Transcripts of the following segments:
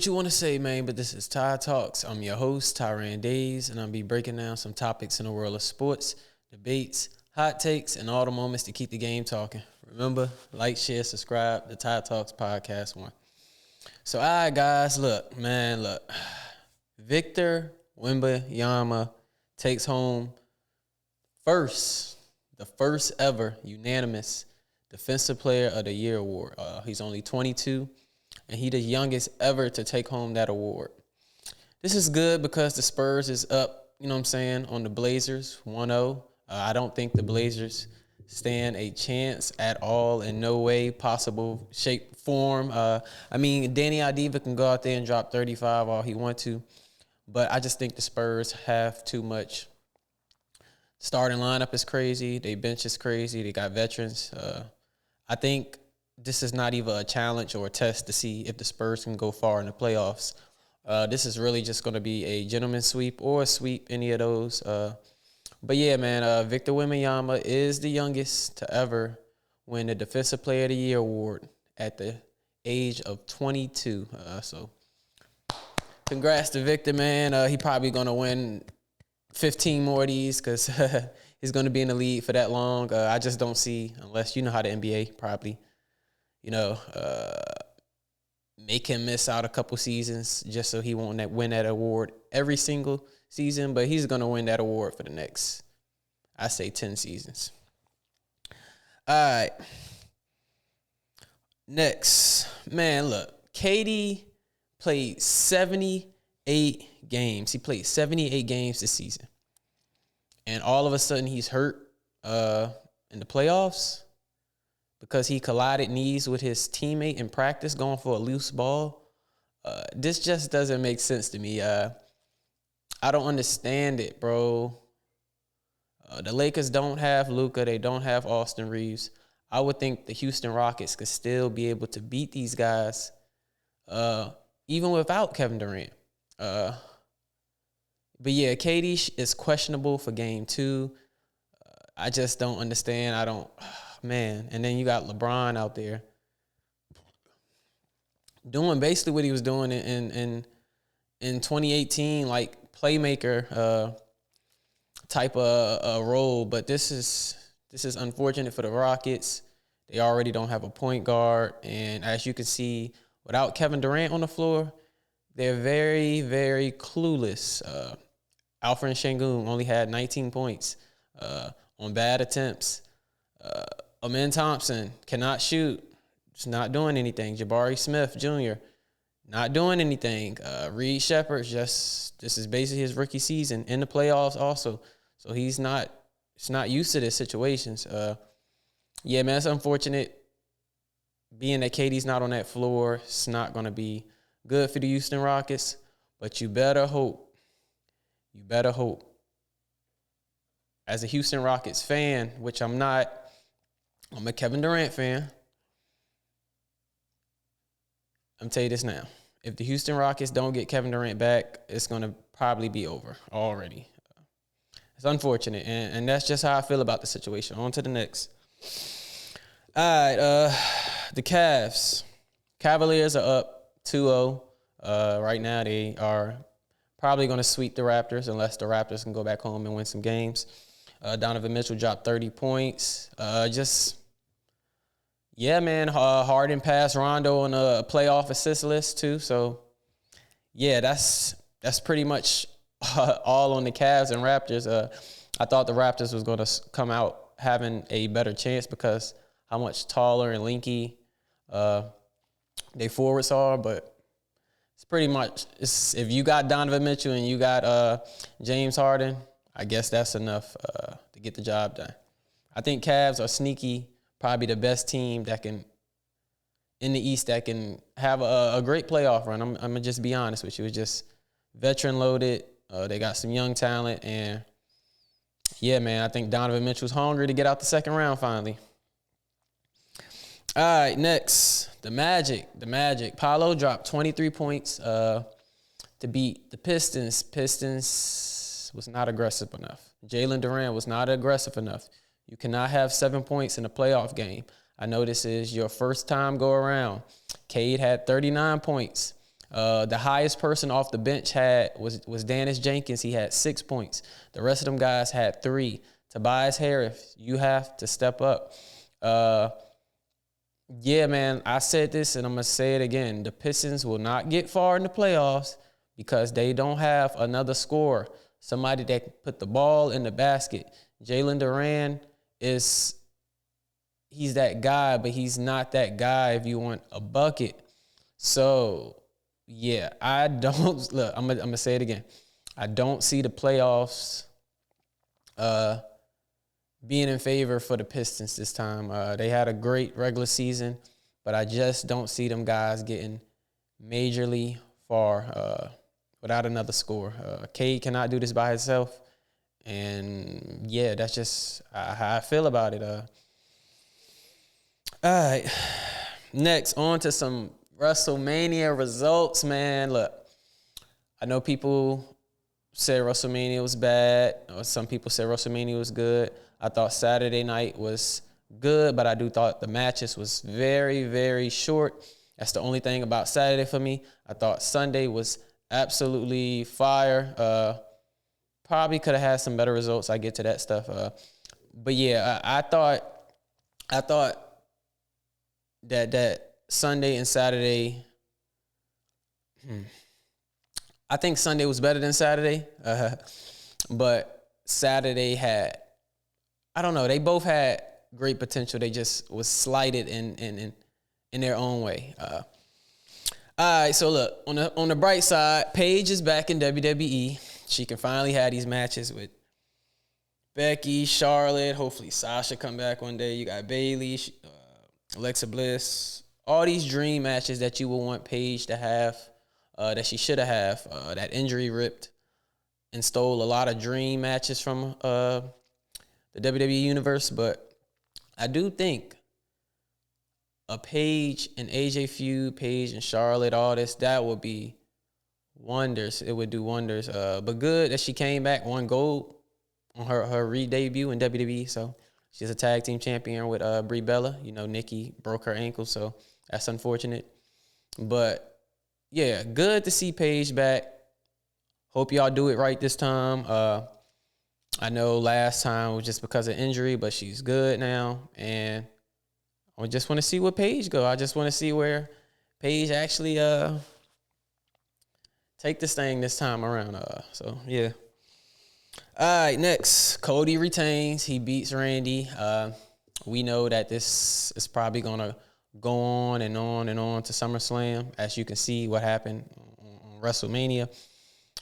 what you want to say, man, but this is Ty Talks. I'm your host, Tyran Days, and I'll be breaking down some topics in the world of sports, debates, hot takes, and all the moments to keep the game talking. Remember, like, share, subscribe, the Ty Talks Podcast 1. So, all right, guys, look. Victor Wembanyama takes home the first ever unanimous Defensive Player of the Year award. He's only 22, and he's the youngest ever to take home that award. This is good because the Spurs is up, on the Blazers, 1-0. I don't think the Blazers stand a chance at all in no way, possible, shape, form. Danny Adiva can go out there and drop 35 all he wants to, but I just think the Spurs have too much. Starting lineup is crazy. They bench is crazy. They got veterans. I think this is not even a challenge or a test to see if the Spurs can go far in the playoffs. This is really just going to be a gentleman's sweep or a sweep, any of those. But yeah, man, Victor Wembanyama is the youngest to ever win the Defensive Player of the Year award at the age of 22. So congrats to Victor, man. He probably going to win 15 more of these because he's going to be in the league for that long. I just don't see, unless you know how the NBA probably, make him miss out a couple seasons just so he won't win that award every single season. But he's going to win that award for the next, I say, 10 seasons. All right. Next. Man, look. KD played 78 games. He played 78 games this season. And all of a sudden he's hurt in the playoffs because he collided knees with his teammate in practice going for a loose ball. This just doesn't make sense to me. I don't understand it, bro. The Lakers don't have Luka. They don't have Austin Reeves. I would think the Houston Rockets could still be able to beat these guys even without Kevin Durant. But yeah, KD is questionable for game 2. I just don't understand. Man. And then you got LeBron out there doing basically what he was doing in 2018, like playmaker type of role. But this is unfortunate for the Rockets. They already don't have a point guard, and as you can see, without Kevin Durant on the floor, they're very, very clueless. Alfred Şengün only had 19 points on bad attempts. Amen Thompson cannot shoot. Just not doing anything. Jabari Smith Jr. not doing anything. Reed Shepherd this is basically his rookie season in the playoffs also. So he's not used to this situations. Yeah, man, it's unfortunate. Being that KD's not on that floor, it's not going to be good for the Houston Rockets. But you better hope, as a Houston Rockets fan, which I'm not, I'm a Kevin Durant fan. I'm tell you this now. If the Houston Rockets don't get Kevin Durant back, it's going to probably be over already. It's unfortunate, and that's just how I feel about the situation. On to the next. All right, the Cavs. Cavaliers are up 2-0. Right now they are probably going to sweep the Raptors unless the Raptors can go back home and win some games. Donovan Mitchell dropped 30 points. Harden passed Rondo on a playoff assist list too. So, yeah, that's pretty much all on the Cavs and Raptors. I thought the Raptors was going to come out having a better chance because how much taller and lanky they forwards are, but it's pretty much if you got Donovan Mitchell and you got James Harden, I guess that's enough to get the job done. I think Cavs are sneaky, probably the best team in the East that can have a great playoff run. I'm gonna just be honest with you. It's just veteran loaded. They got some young talent, and yeah, man, I think Donovan Mitchell's hungry to get out the second round finally. All right, next, the Magic. Paolo dropped 23 points to beat the Pistons. Pistons was not aggressive enough. Jalen Durant was not aggressive enough. You cannot have 7 points in a playoff game. I know this is your first time go around. Cade had 39 points. The highest person off the bench was Dennis Jenkins. He had 6 points. The rest of them guys had 3. Tobias Harris, you have to step up. Yeah, man, I said this and I'm going to say it again. The Pistons will not get far in the playoffs because they don't have another scorer, somebody that can put the ball in the basket. Jalen Durant he's that guy, but he's not that guy if you want a bucket. So, yeah, I don't, look, I'm going to say it again. I don't see the playoffs being in favor for the Pistons this time. They had a great regular season, but I just don't see them guys getting majorly far without another score. Cade cannot do this by himself. And, yeah, that's just how I feel about it. All right. Next, on to some WrestleMania results, man. Look, I know people said WrestleMania was bad. Or some people said WrestleMania was good. I thought Saturday night was good, but I do thought the matches was very, very short. That's the only thing about Saturday for me. I thought Sunday was absolutely fire. Probably could have had some better results. I get to that stuff. But yeah, I thought that Sunday and Saturday. I think Sunday was better than Saturday, but Saturday had, I don't know, they both had great potential. They just was slighted in their own way. All right, so look, on the bright side, Paige is back in WWE. She can finally have these matches with Becky, Charlotte. Hopefully Sasha come back one day. You got Bayley, Alexa Bliss. All these dream matches that you would want Paige to have, that she should have. That injury ripped and stole a lot of dream matches from the WWE universe. But I do think a Paige and AJ feud, Paige and Charlotte, all this, that would be wonders. It would do wonders. But good that she came back, won gold on her re-debut in WWE. So she's a tag team champion with Brie Bella. You know, Nikki broke her ankle, so that's unfortunate. But yeah, good to see Paige back. Hope y'all do it right this time. I know last time was just because of injury, but she's good now. And I just want to see where Paige go. I just want to see where Paige actually take this thing this time around. So, yeah. All right, next. Cody retains. He beats Randy. We know that this is probably going to go on and on and on to SummerSlam, as you can see what happened on WrestleMania.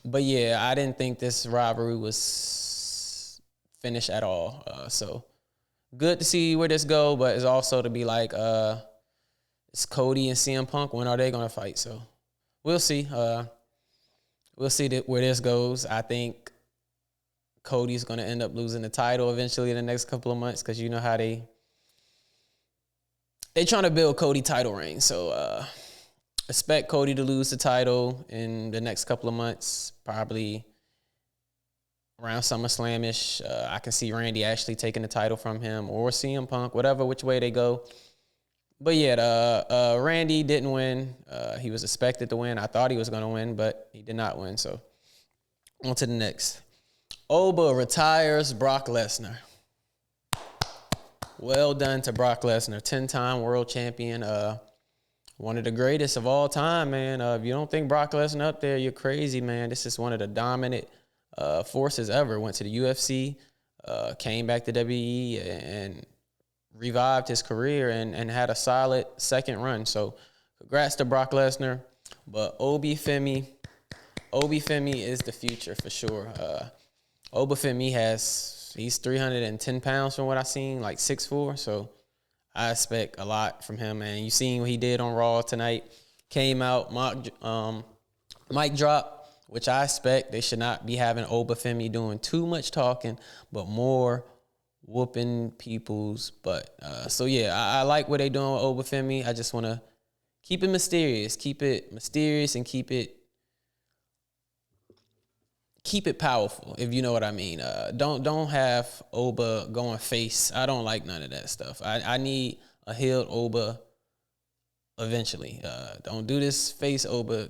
But, yeah, I didn't think this rivalry was finished at all. So, good to see where this go, but it's also to be like, it's Cody and CM Punk. When are they going to fight? So, we'll see. We'll see where this goes. I think Cody's going to end up losing the title eventually in the next couple of months because you know how they trying to build Cody title reign. So expect Cody to lose the title in the next couple of months, probably around SummerSlam-ish. I can see Randy actually taking the title from him or CM Punk, which way they go. But yeah, Randy didn't win. He was expected to win. I thought he was going to win, but he did not win. So on to the next. Oba retires Brock Lesnar. Well done to Brock Lesnar, 10-time world champion. One of the greatest of all time, man. If you don't think Brock Lesnar up there, you're crazy, man. This is one of the dominant forces ever. Went to the UFC, came back to WWE, and revived his career and had a solid second run. So congrats to Brock Lesnar. But Obi Femi is the future for sure. Obi Femi he's 310 pounds from what I've seen, like 6'4". So I expect a lot from him. And you seen what he did on Raw tonight. Came out, mic drop, which I expect they should not be having Obi Femi doing too much talking, but more whooping people's butt. So yeah, I like what they doing with Oba Femi. I just want to keep it mysterious and keep it powerful, if you know what I mean. Don't have Oba going face. I don't like none of that stuff. I need a healed Oba eventually. Don't do this face Oba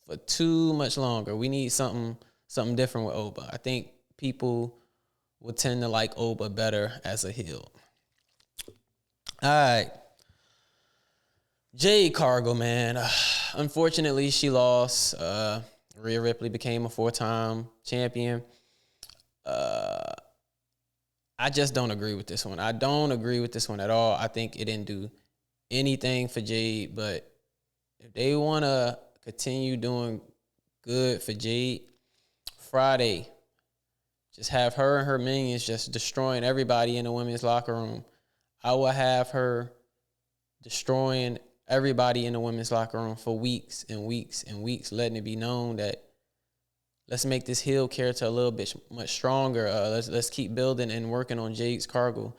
for too much longer. We need something different with Oba. I think people will tend to like Oba better as a heel. All right. Jade Cargill, man. Unfortunately, she lost. Rhea Ripley became a 4-time champion. I just don't agree with this one. I don't agree with this one at all. I think it didn't do anything for Jade, but if they want to continue doing good for Jade, Friday, just have her and her minions just destroying everybody in the women's locker room. I will have her destroying everybody in the women's locker room for weeks and weeks and weeks, letting it be known that let's make this heel character a little bit much stronger. Let's keep building and working on Jade Cargill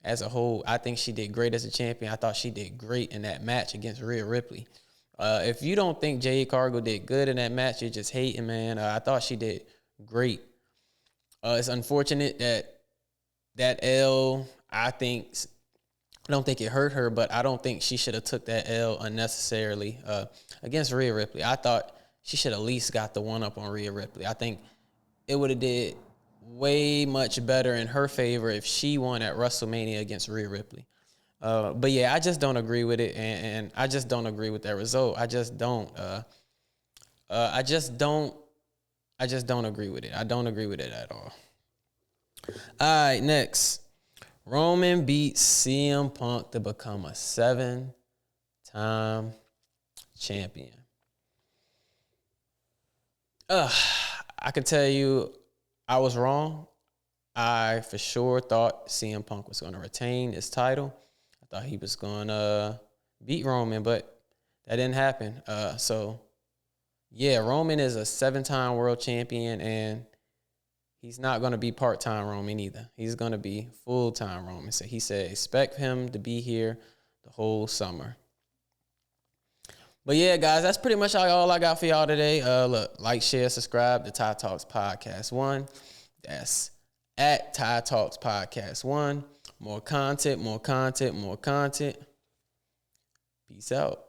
as a whole. I think she did great as a champion. I thought she did great in that match against Rhea Ripley. If you don't think Jade Cargill did good in that match, you're just hating, man. I thought she did great. It's unfortunate that L, I don't think it hurt her, but I don't think she should have took that L unnecessarily against Rhea Ripley. I thought she should at least got the one up on Rhea Ripley. I think it would have did way much better in her favor if she won at WrestleMania against Rhea Ripley. But yeah, I just don't agree with it, and I just don't agree with that result. I just don't agree with it. I don't agree with it at all. All right, next. Roman beats CM Punk to become a 7-time champion. I can tell you I was wrong. I for sure thought CM Punk was going to retain his title. I thought he was going to beat Roman, but that didn't happen. So, yeah, Roman is a 7-time world champion, and he's not going to be part-time Roman either. He's going to be full-time Roman. So he said expect him to be here the whole summer. But yeah, guys, that's pretty much all I got for y'all today. Look, like, share, subscribe to Ty Talks Podcast 1. That's at Ty Talks Podcast 1. More content, more content, more content. Peace out.